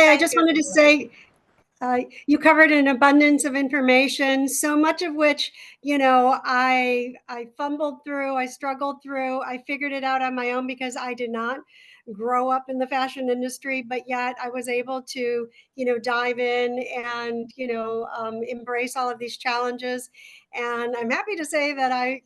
I just wanted to say, you covered an abundance of information, so much of which, I fumbled through, I struggled through, I figured it out on my own because I did not grow up in the fashion industry, but yet I was able to, dive in and, embrace all of these challenges. And I'm happy to say that I,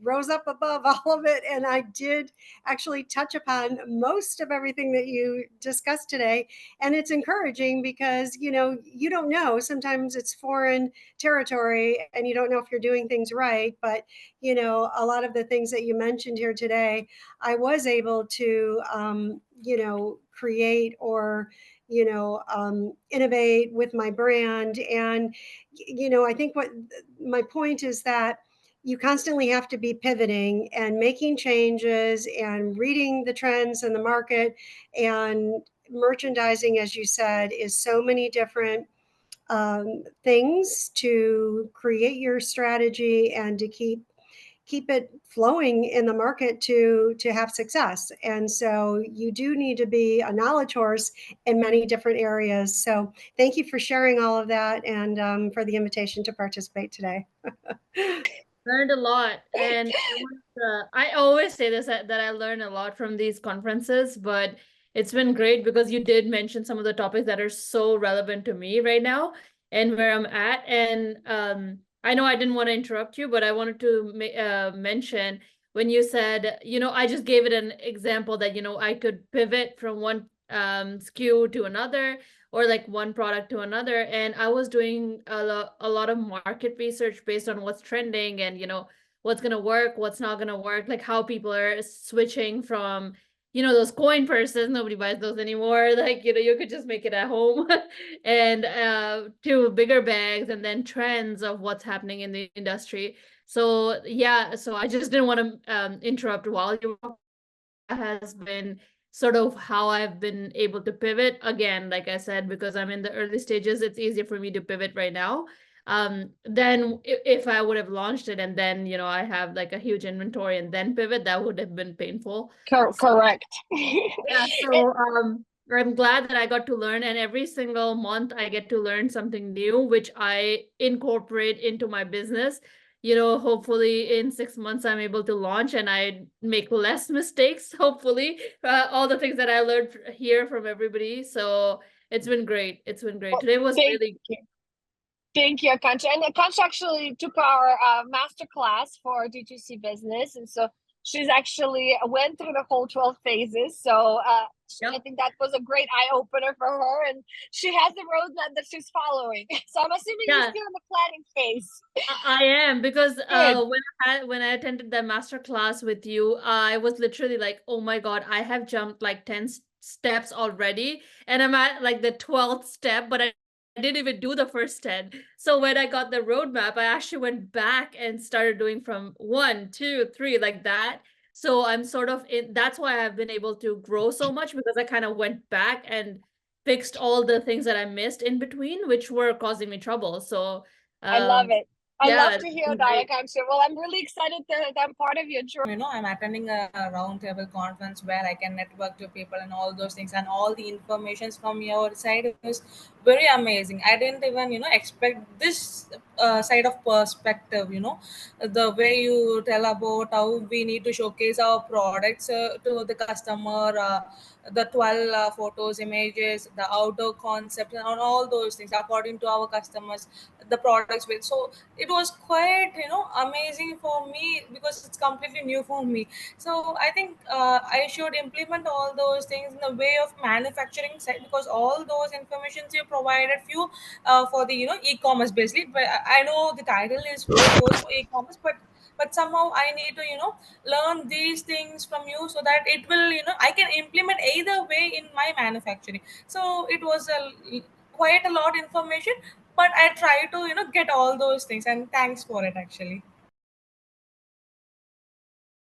rose up above all of it. And I did actually touch upon most of everything that you discussed today. And it's encouraging because, you don't know, sometimes it's foreign territory and you don't know if you're doing things right. But, a lot of the things that you mentioned here today, I was able to, create or, innovate with my brand. And, I think what my point is that you constantly have to be pivoting and making changes and reading the trends in the market. And merchandising, as you said, is so many different things to create your strategy and to keep it flowing in the market to have success. And so you do need to be a knowledge horse in many different areas. So thank you for sharing all of that and for the invitation to participate today. Learned a lot, and I always say this, that I learn a lot from these conferences, but it's been great because you did mention some of the topics that are so relevant to me right now and where I'm at. And I know I didn't want to interrupt you, but I wanted to mention when you said, I just gave it an example that, I could pivot from one SKU to another, or like one product to another. And I was doing a lot of market research based on what's trending and, what's going to work, what's not going to work, like how people are switching from, those coin purses, nobody buys those anymore. Like, you could just make it at home and to bigger bags, and then trends of what's happening in the industry. So yeah, so I just didn't want to interrupt while you has been sort of how I've been able to pivot. Again, like I said, because I'm in the early stages, it's easier for me to pivot right now. Then if I would have launched it and then, I have like a huge inventory and then pivot, that would have been painful. Correct. Yeah. So I'm glad that I got to learn, and every single month I get to learn something new, which I incorporate into my business. Hopefully in 6 months I'm able to launch and I make less mistakes, hopefully, all the things that I learned here from everybody. So it's been great. It's been great. Today was really good. Thank you, Akansha. And Akansha actually took our master class for DTC business. And so she's actually went through the whole 12 phases. So I think that was a great eye-opener for her. And she has a roadmap that she's following. So I'm assuming you're still in the planning phase. I am, because when I attended the master class with you, I was literally like, oh my God, I have jumped like 10 steps already. And I'm at like the 12th step, but I didn't even do the first 10. So when I got the roadmap, I actually went back and started doing from 1, 2, 3, like that. So I'm sort of that's why I've been able to grow so much, because I kind of went back and fixed all the things that I missed in between, which were causing me trouble. So I love it. I love to hear that, Akansha. Well, I'm really excited that I'm part of your journey. I'm attending a roundtable conference where I can network to people and all those things, and all the information from your side is very amazing. I didn't even expect this side of perspective. The way you tell about how we need to showcase our products to the customer, the 12 photos, images, the outdoor concept, and all those things according to our customers, the products with. So it was quite amazing for me because it's completely new for me. So I think I should implement all those things in the way of manufacturing side, because all those informations you provided few for the e-commerce basically. But I know the title is for e-commerce, but somehow I need to learn these things from you, so that it will I can implement either way in my manufacturing. So it was quite a lot information, but I try to get all those things, and thanks for it actually.